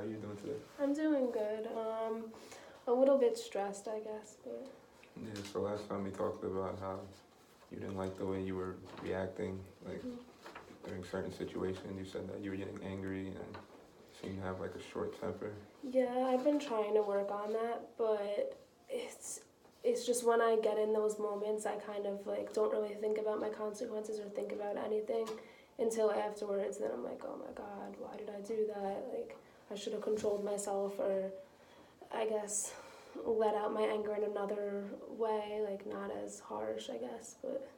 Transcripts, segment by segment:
are you doing today? I'm doing good. A little bit stressed, I guess, but Yeah, so last time we talked about how you didn't like the way you were reacting, like during certain situations. You said that you were getting angry and seemed to have like a short temper. yeah, I've been trying to work on that, but it's just when I get in those moments, I kind of like don't really think about my consequences or think about anything until afterwards. Then I'm like, oh my God, why did I do that? Like, I should have controlled myself, or I guess let out my anger in another way, like not as harsh, I guess. But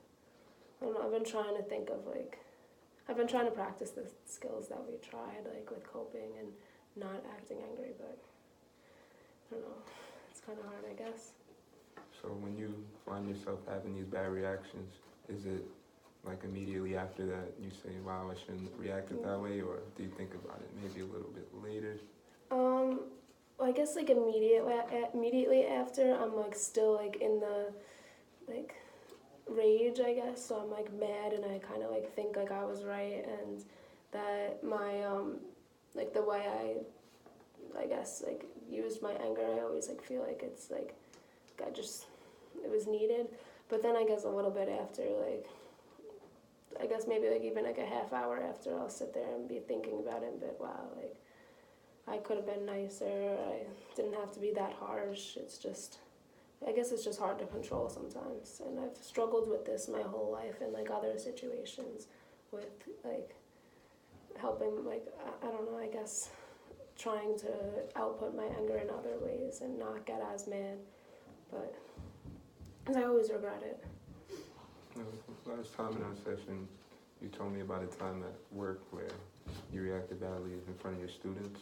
I don't know. I've been trying to think of like I've been trying to practice the skills that we tried, like with coping and not acting angry, but I don't know. It's kind of hard, I guess. So when you find yourself having these bad reactions, is it like immediately after that you say, wow, I shouldn't react it that way, or do you think about it maybe a little bit later? Um, well, I guess like immediately after, I'm like still like in the like rage, I guess. So I'm like mad, and I kind of like think like I was right, and that my like the way I guess like used my anger, I always like feel like it's like I just it was needed. But then I guess a little bit after, like I guess maybe like even like a half hour after, I'll sit there and be thinking about it and be like, wow, like I could have been nicer. I didn't have to be that harsh. It's just I guess it's just hard to control sometimes, and I've struggled with this my whole life in like other situations with like helping like I don't know, I guess trying to output my anger in other ways and not get as mad, but I always regret it. Last time in our session, you told me about a time at work where you reacted badly in front of your students.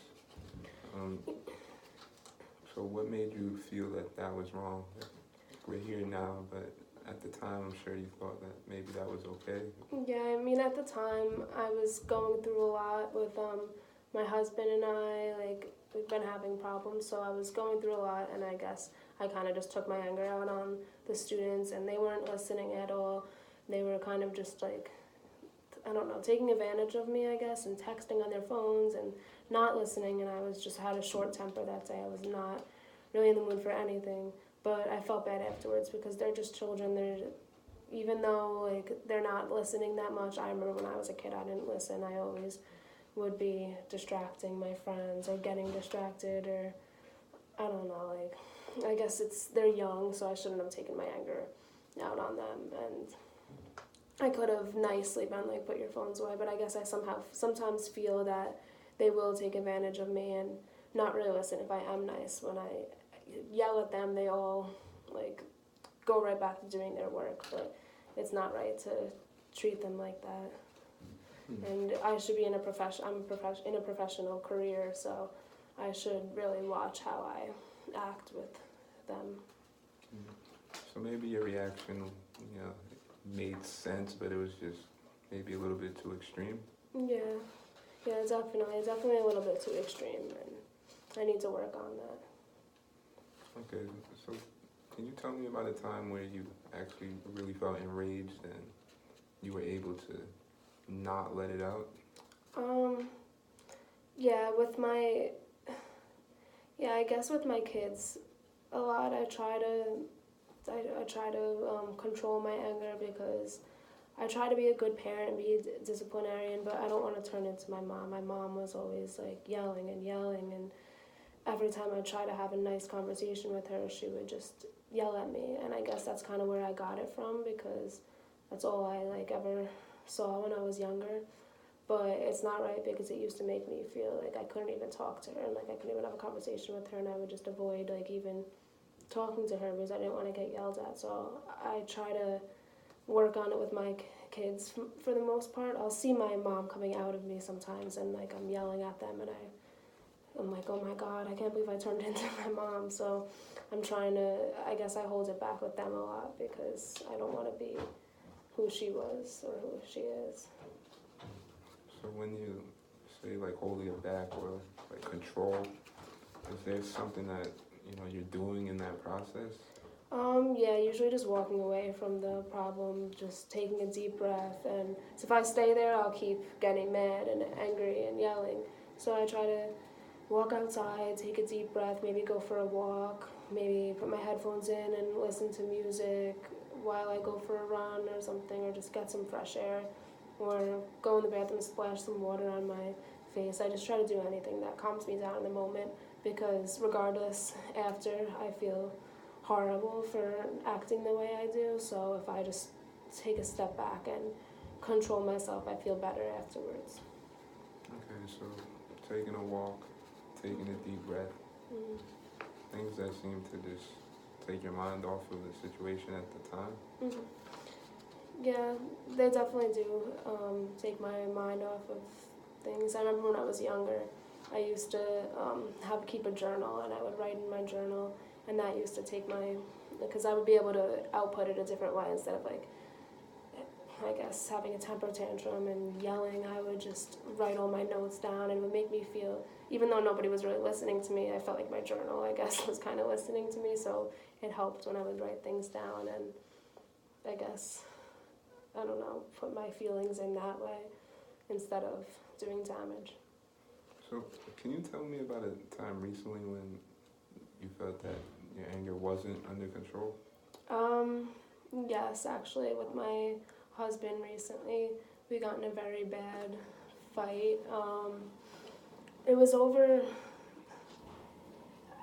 So what made you feel that that was wrong? We're here now, but at the time, I'm sure you thought that maybe that was okay. Yeah, I mean, at the time, I was going through a lot with my husband and I. Like, we've been having problems, so I was going through a lot, and I guess I kind of just took my anger out on the students, and they weren't listening at all. They were kind of just like, I don't know, taking advantage of me, I guess, and texting on their phones and not listening, and I was just had a short temper that day. I was not really in the mood for anything, but I felt bad afterwards because they're just children. Even though like they're not listening that much. I remember when I was a kid, I didn't listen. I always would be distracting my friends or getting distracted, or I don't know, like I guess they're young, so I shouldn't have taken my anger out on them, and I could have nicely been like, put your phones away, but I guess I sometimes feel that they will take advantage of me and not really listen if I am nice. When I yell at them, they all like go right back to doing their work, but it's not right to treat them like that. And I should be in a in a professional career, so I should really watch how I act with them. So maybe your reaction, you know, made sense, but it was just maybe a little bit too extreme. Yeah, definitely a little bit too extreme, and I need to work on that. Okay, so can you tell me about a time where you actually really felt enraged and you were able to not let it out? Yeah, I guess with my kids, a lot I try to control my anger because I try to be a good parent and be a disciplinarian, but I don't want to turn into my mom. My mom was always like yelling and yelling, and every time I try to have a nice conversation with her, she would just yell at me, and I guess that's kind of where I got it from because that's all I like ever saw when I was younger. But it's not right because it used to make me feel like I couldn't even talk to her, and like I couldn't even have a conversation with her, and I would just avoid like even talking to her because I didn't want to get yelled at. So I try to work on it with my kids for the most part. I'll see my mom coming out of me sometimes, and like I'm yelling at them, and I'm like, oh my God, I can't believe I turned into my mom. So I'm trying to, I guess I hold it back with them a lot because I don't want to be who she was or who she is. So when you say like holding it back or like control, is there something that you're doing in that process? Yeah, usually just walking away from the problem, just taking a deep breath, and so if I stay there, I'll keep getting mad and angry and yelling. So I try to walk outside, take a deep breath, maybe go for a walk, maybe put my headphones in and listen to music while I go for a run or something, or just get some fresh air, or go in the bathroom and splash some water on my face. I just try to do anything that calms me down in the moment, because regardless, after, I feel horrible for acting the way I do. So if I just take a step back and control myself, I feel better afterwards. Okay, so taking a walk, taking a deep breath, Mm. things that seem to just take your mind off of the situation at the time. Mm-hmm. Yeah, they definitely do take my mind off of things. I remember when I was younger, I used to keep a journal, and I would write in my journal, and that used to take my, because I would be able to output it a different way instead of like, I guess, having a temper tantrum and yelling. I would just write all my notes down, and it would make me feel, even though nobody was really listening to me, I felt like my journal, I guess, was kind of listening to me. So it helped when I would write things down, and I guess, I don't know, put my feelings in that way instead of doing damage. So, can you tell me about a time recently when you felt that your anger wasn't under control? Yes, actually, with my husband recently, we got in a very bad fight. It was over,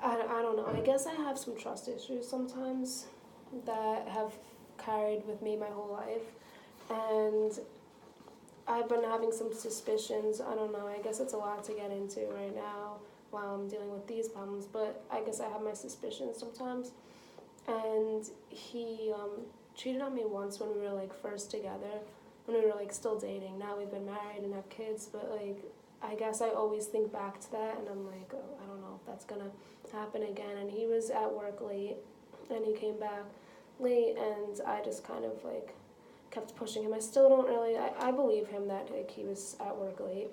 I don't know, I guess I have some trust issues sometimes that have carried with me my whole life. And I've been having some suspicions. I don't know, I guess it's a lot to get into right now while I'm dealing with these problems, but I guess I have my suspicions sometimes. And he cheated on me once when we were like first together, when we were like still dating. Now we've been married and have kids, but like I guess I always think back to that, and I'm like, oh, I don't know if that's gonna happen again. And he was at work late, and he came back late, and I just kind of like kept pushing him. I still don't really, I believe him that like he was at work late,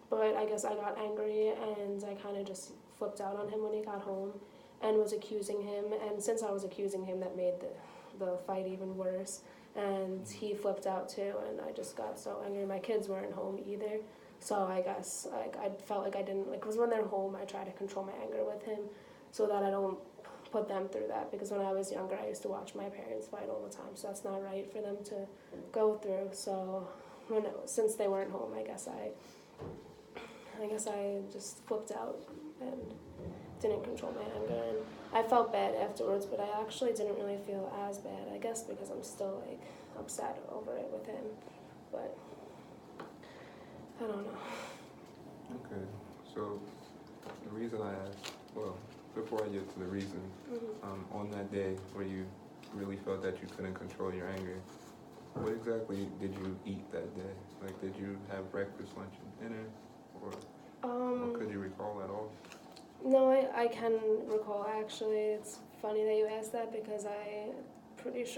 but I guess I got angry, and I kind of just flipped out on him when he got home and was accusing him. And since I was accusing him, that made the fight even worse. And he flipped out too, and I just got so angry. My kids weren't home either, so I guess like I felt like I didn't like, because when they're home, I try to control my anger with him so that I don't put them through that, because when I was younger, I used to watch my parents fight all the time, so that's not right for them to go through. So since they weren't home, I guess I just flipped out and didn't control my anger, and I felt bad afterwards, but I actually didn't really feel as bad, I guess, because I'm still like upset over it with him. But I don't know. Okay, so the reason I asked, well, before I get to the reason, on that day where you really felt that you couldn't control your anger, what exactly did you eat that day? Like, did you have breakfast, lunch, and dinner, or could you recall at all? No, I can recall actually. It's funny that you asked that, because I pretty sure